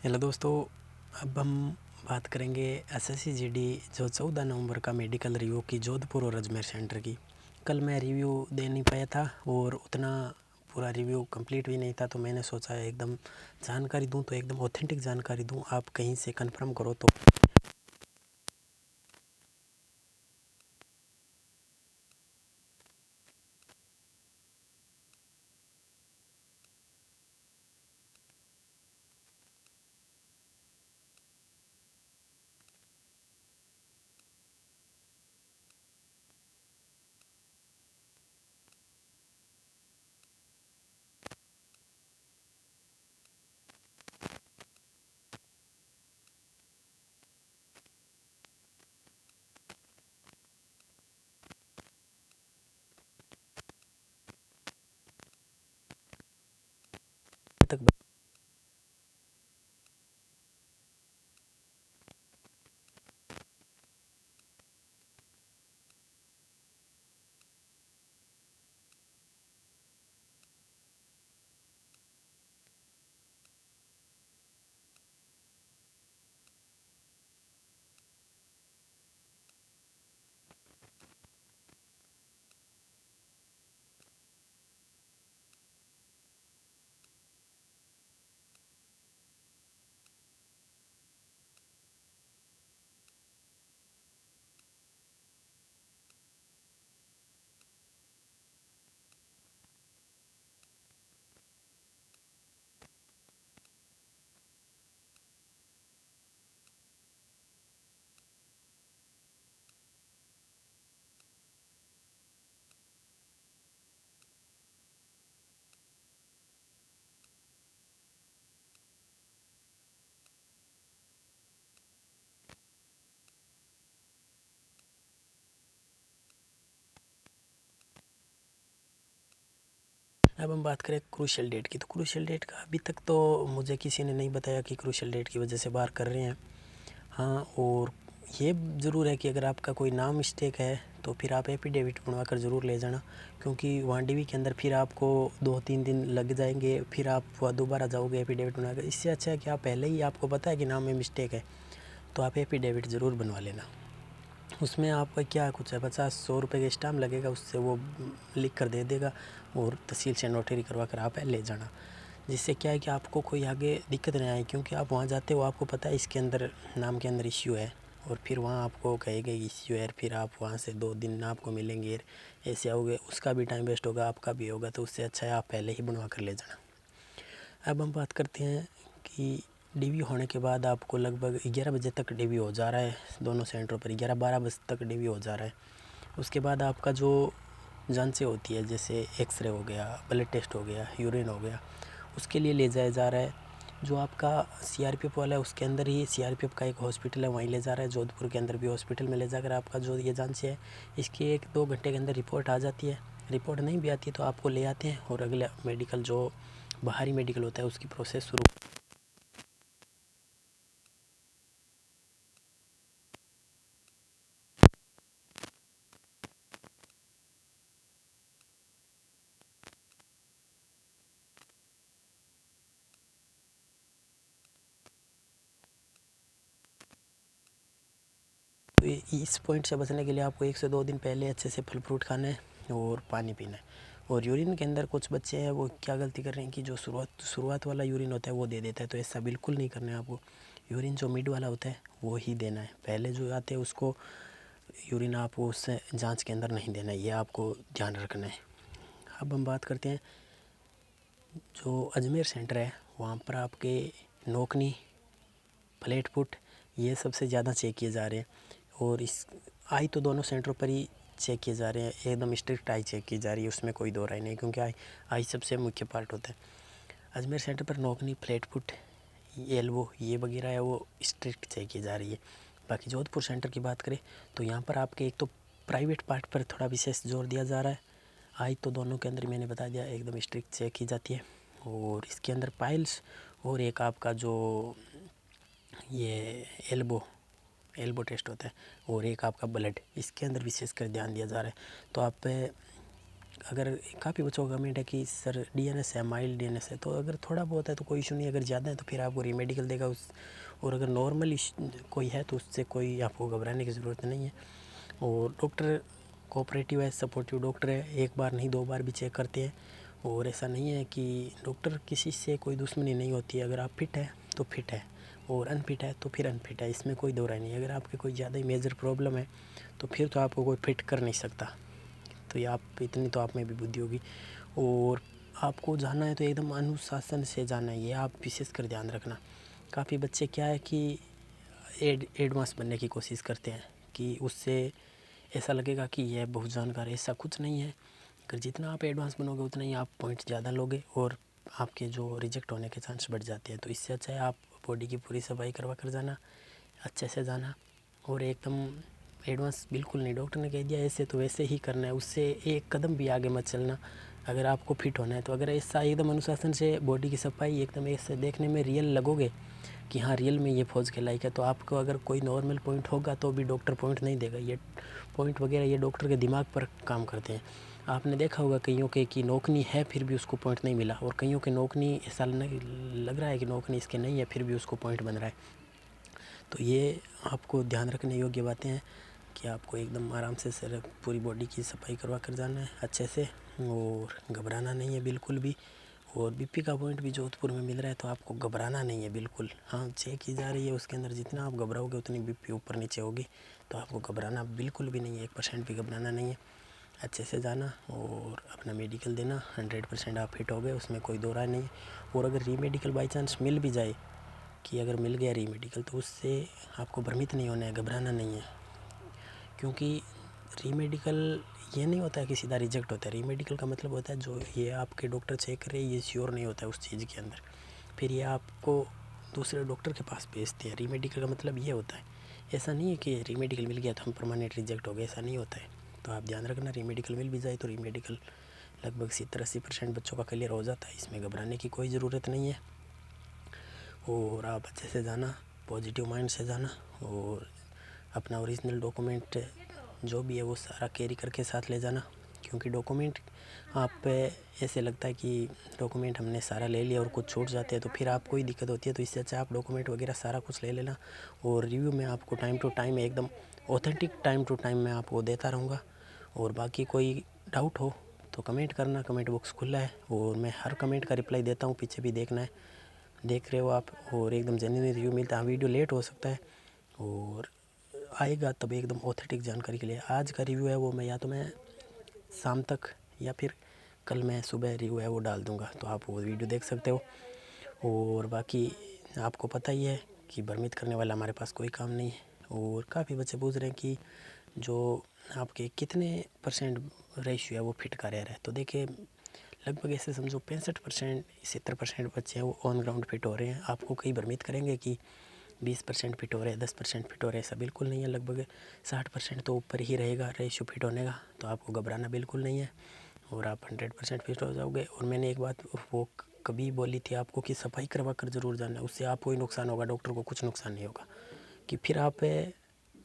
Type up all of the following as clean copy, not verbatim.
Hello दोस्तों। अब हम बात करेंगे एसएससी जीडी जो 14 नवंबर का मेडिकल रिव्यू की जोधपुर और अजमेर सेंटर की। कल मैं रिव्यू दे नहीं पाया था और उतना पूरा रिव्यू कंप्लीट भी नहीं था, तो मैंने सोचा एकदम जानकारी दूं तो एकदम ऑथेंटिक जानकारी दूं, आप कहीं से कंफर्म करो तो। तक अब हम बात करें क्रूशियल डेट की, तो क्रूशियल डेट का अभी तक तो मुझे किसी ने नहीं बताया कि क्रूशियल डेट की वजह से बाहर कर रहे हैं। हाँ, और ये ज़रूर है कि अगर आपका कोई नाम मिस्टेक है तो फिर आप एफिडेविट बनवा कर ज़रूर ले जाना, क्योंकि वहाँ डीवी के अंदर फिर आपको 2-3 दिन लग जाएंगे, फिर आप वहाँ दोबारा जाओगे एफिडेविट बनवा कर। इससे अच्छा है कि आप पहले ही, आपको पता है कि नाम में मिस्टेक है तो आप एफिडेविट ज़रूर बनवा लेना। उसमें आपका क्या कुछ है, 50-100 रुपये का स्टाम्प लगेगा, उससे वो लिख कर दे देगा और तहसील से नोटरी करवा कर आप ले जाना। जिससे क्या है कि आपको कोई आगे दिक्कत नहीं आए, क्योंकि आप वहाँ जाते हो, आपको पता है इसके अंदर नाम के अंदर इश्यू है, और फिर वहाँ आपको कहेगा इश्यू है, फिर आप वहाँ से 2 दिन आपको मिलेंगे, ऐसे आओगे, उसका भी टाइम वेस्ट होगा, आपका भी होगा। तो उससे अच्छा है आप पहले ही बनवा कर ले जाना। अब हम बात करते हैं कि डीवी होने के बाद आपको लगभग 11 बजे तक डीवी हो जा रहा है, दोनों सेंटरों पर 11-12 बजे तक डीवी हो जा रहा है। उसके बाद आपका जो जांचें होती है, जैसे एक्सरे हो गया, ब्लड टेस्ट हो गया, यूरिन हो गया, उसके लिए ले जाया जा रहा है। जो आपका सीआरपीएफ वाला है उसके अंदर ही सीआरपीएफ का एक हॉस्पिटल है, वहीं ले जा रहा है। जोधपुर के अंदर भी हॉस्पिटल में ले जाकर आपका जो ये जांच है, इसकी 1-2 घंटे के अंदर रिपोर्ट आ जाती है। रिपोर्ट नहीं भी आती है तो आपको ले आते हैं और अगला मेडिकल जो बाहरी मेडिकल होता है उसकी प्रोसेस शुरू। तो इस पॉइंट से बचने के लिए आपको 1 से 2 दिन पहले अच्छे से फल फ्रूट खाना है और पानी पीना है। और यूरिन के अंदर कुछ बच्चे हैं वो क्या गलती कर रहे हैं कि जो शुरुआत वाला यूरिन होता है वो दे देता है, तो ऐसा बिल्कुल नहीं करना है आपको। यूरिन जो मिड वाला होता है वो ही देना है, पहले जो आते हैं उसको यूरिन आपको उससे जांच के अंदर नहीं देना है, ये आपको ध्यान रखना है। अब हम बात करते हैं जो अजमेर सेंटर है, वहाँ पर आपके नोकनी, फ्लैट फुट, ये सबसे ज़्यादा चेक किए जा रहे हैं। और इस आई तो दोनों सेंटरों पर ही चेक किए जा रहे हैं, एकदम स्ट्रिक्ट आई चेक की जा रही है, उसमें कोई दो राय नहीं, क्योंकि आई सबसे मुख्य पार्ट होता है। अजमेर सेंटर पर नोकनी, फ्लैट फुट, एल्बो, ये वगैरह है वो स्ट्रिक्ट चेक की जा रही है। बाकी जोधपुर सेंटर की बात करें तो यहाँ पर आपके एक तो प्राइवेट पार्ट पर थोड़ा विशेष जोर दिया जा रहा है। आई तो दोनों के अंदर मैंने बता दिया एकदम स्ट्रिक्ट चेक की जाती है। और इसके अंदर पाइल्स और एक आपका जो ये एल्बो टेस्ट होता है और एक आपका ब्लड, इसके अंदर विशेषकर ध्यान दिया जा रहा है। तो आप अगर काफ़ी बच्चों का कमेंट है कि सर डीएनएस है, माइल्ड डीएनएस है, तो अगर थोड़ा बहुत है तो कोई इशू नहीं, अगर ज़्यादा है तो फिर आपको रीमेडिकल देगा उस, और अगर नॉर्मल कोई है तो उससे कोई आपको घबराने की ज़रूरत नहीं है। और डॉक्टर कोऑपरेटिव है, सपोर्टिव डॉक्टर है, एक बार नहीं 2 बार भी चेक करते हैं। और ऐसा नहीं है कि डॉक्टर किसी से कोई दुश्मनी नहीं होती है, अगर आप फिट है तो फिट है और अनफिट है तो फिर अनफिट है, इसमें कोई दो राय नहीं है। अगर आपके कोई ज़्यादा ही मेजर प्रॉब्लम है तो फिर तो आपको कोई फिट कर नहीं सकता, तो ये आप इतनी तो आप में भी बुद्धि होगी। और आपको जाना है तो एकदम अनुशासन से जाना है, ये आप विशेष कर ध्यान रखना। काफ़ी बच्चे क्या है कि एडवांस बनने की कोशिश करते हैं कि उससे ऐसा लगेगा कि यह बहुत जानकार है, ऐसा कुछ नहीं है। अगर जितना आप एडवांस बनोगे उतना ही आप पॉइंट ज़्यादा लोगे और आपके जो रिजेक्ट होने के चांस बढ़ जाते हैं। तो इससे अच्छा है आप बॉडी की पूरी सफाई करवा कर जाना, अच्छे से जाना, और एकदम एडवांस बिल्कुल नहीं। डॉक्टर ने कह दिया ऐसे तो वैसे ही करना है, उससे एक कदम भी आगे मत चलना अगर आपको फिट होना है। तो अगर ऐसा एकदम अनुशासन से बॉडी की सफाई एकदम ऐसे देखने में रियल लगोगे कि हाँ रियल में ये फौज के लायक है, तो आपको अगर कोई नॉर्मल पॉइंट होगा तो भी डॉक्टर पॉइंट नहीं देगा। ये पॉइंट वगैरह ये डॉक्टर के दिमाग पर काम करते हैं। आपने देखा होगा कईयों के कि नौकनी है फिर भी उसको पॉइंट नहीं मिला, और कईयों के नौकनी ऐसा लग रहा है कि नौकनी इसके नहीं है फिर भी उसको पॉइंट बन रहा है। तो ये आपको ध्यान रखने योग्य बातें हैं कि आपको एकदम आराम से सर पूरी बॉडी की सफाई करवा कर जाना है अच्छे से, और घबराना नहीं है बिल्कुल भी। और बीपी का पॉइंट भी जोधपुर में मिल रहा है तो आपको घबराना नहीं है बिल्कुल। हाँ चेक की जा रही है, उसके अंदर जितना आप घबराओगे उतनी बीपी ऊपर नीचे होगी, तो आपको घबराना बिल्कुल भी नहीं है, 1% भी घबराना नहीं है। अच्छे से जाना और अपना मेडिकल देना, 100% आप फिट हो गए, उसमें कोई दो राय नहीं है। और अगर रीमेडिकल बाई चांस मिल भी जाए कि अगर मिल गया रीमेडिकल, तो उससे आपको भ्रमित नहीं होना है, घबराना नहीं है। क्योंकि रीमेडिकल ये नहीं होता है कि सीधा रिजेक्ट होता है। रीमेडिकल का मतलब होता है जो ये आपके डॉक्टर चेक कर रहे हैं ये श्योर नहीं होता है उस चीज़ के अंदर, फिर ये आपको दूसरे डॉक्टर के पास भेजते हैं। रीमेडिकल का मतलब ये होता है, ऐसा नहीं है कि रीमेडिकल मिल गया तो हम परमानेंट रिजेक्ट हो गए, ऐसा नहीं होता है। तो आप ध्यान रखना, रीमेडिकल मिल भी जाए तो रीमेडिकल लगभग 70-80% बच्चों का क्लियर हो जाता है, इसमें घबराने की कोई ज़रूरत नहीं है। और आप अच्छे से जाना, पॉजिटिव माइंड से जाना, और अपना ओरिजिनल डॉक्यूमेंट जो भी है वो सारा कैरी करके साथ ले जाना। क्योंकि डॉक्यूमेंट आप ऐसे लगता है कि डॉक्यूमेंट हमने सारा ले लिया और कुछ छूट जाते हैं तो फिर आपको ही दिक्कत होती है। तो इससे अच्छा आप डॉक्यूमेंट वगैरह सारा कुछ ले लेना, और रिव्यू में आपको टाइम टू टाइम एकदम ऑथेंटिक टाइम टू टाइम मैं आपको देता रहूँगा। और बाकी कोई डाउट हो तो कमेंट करना, कमेंट बॉक्स खुला है और मैं हर कमेंट का रिप्लाई देता हूँ, पीछे भी देखना है, देख रहे हो आप। और एकदम जेन्युइन रिव्यू मिलता है। वीडियो लेट हो सकता है और आएगा तब एकदम ऑथेंटिक जानकारी के लिए। आज का रिव्यू है वो मैं शाम तक या फिर कल मैं सुबह रिव्यू है वो डाल दूंगा, तो आप वो वीडियो देख सकते हो। और बाकी आपको पता ही है कि भ्रमित करने वाला हमारे पास कोई काम नहीं है। और काफ़ी बच्चे पूछ रहे हैं कि जो आपके कितने % रेशियो है वो फिट का रह रहा है। तो देखिए लगभग ऐसे समझो 65% 70% बच्चे हैं वो ऑन ग्राउंड फिट हो रहे हैं। आपको कई भ्रमित करेंगे कि 20% फिट हो रहे हैं, 10% फिट हो रहे हैं, ऐसा बिल्कुल नहीं है। लगभग 60% तो ऊपर ही रहेगा रेशियो फिट होने का, तो आपको घबराना बिल्कुल नहीं है और आप 100% फिट हो जाओगे। और मैंने एक बात वो कभी बोली थी आपको कि सफाई करवा कर ज़रूर जाना, उससे आपको ही नुकसान होगा, डॉक्टर को कुछ नुकसान नहीं होगा। कि फिर आप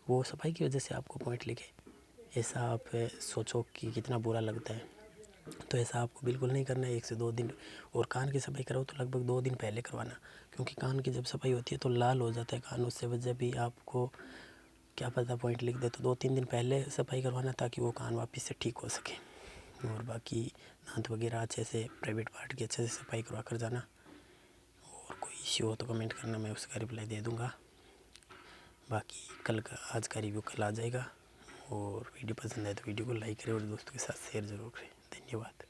वो सफाई की वजह से आपको पॉइंट लिखे, ऐसा आप सोचो कि कितना बुरा लगता है। तो ऐसा आपको बिल्कुल नहीं करना है। 1 से 2 दिन। और कान की सफाई कराओ तो लगभग 2 दिन पहले करवाना, क्योंकि कान की जब सफाई होती है तो लाल हो जाता है कान, उससे वजह भी आपको क्या पता पॉइंट लिख दे। तो 2-3 दिन पहले सफाई करवाना ताकि वो कान वापस से ठीक हो सके। और बाकी दांत वगैरह अच्छे से, प्राइवेट पार्ट की अच्छे से सफाई करवा कर जाना। और कोई इश्यू हो तो कमेंट करना, मैं उसका रिप्लाई दे दूँगा। बाकी आज का रिव्यू कल आ जाएगा। और वीडियो पसंद आए तो वीडियो को लाइक करें और दोस्तों के साथ शेयर ज़रूर करें। धन्यवाद।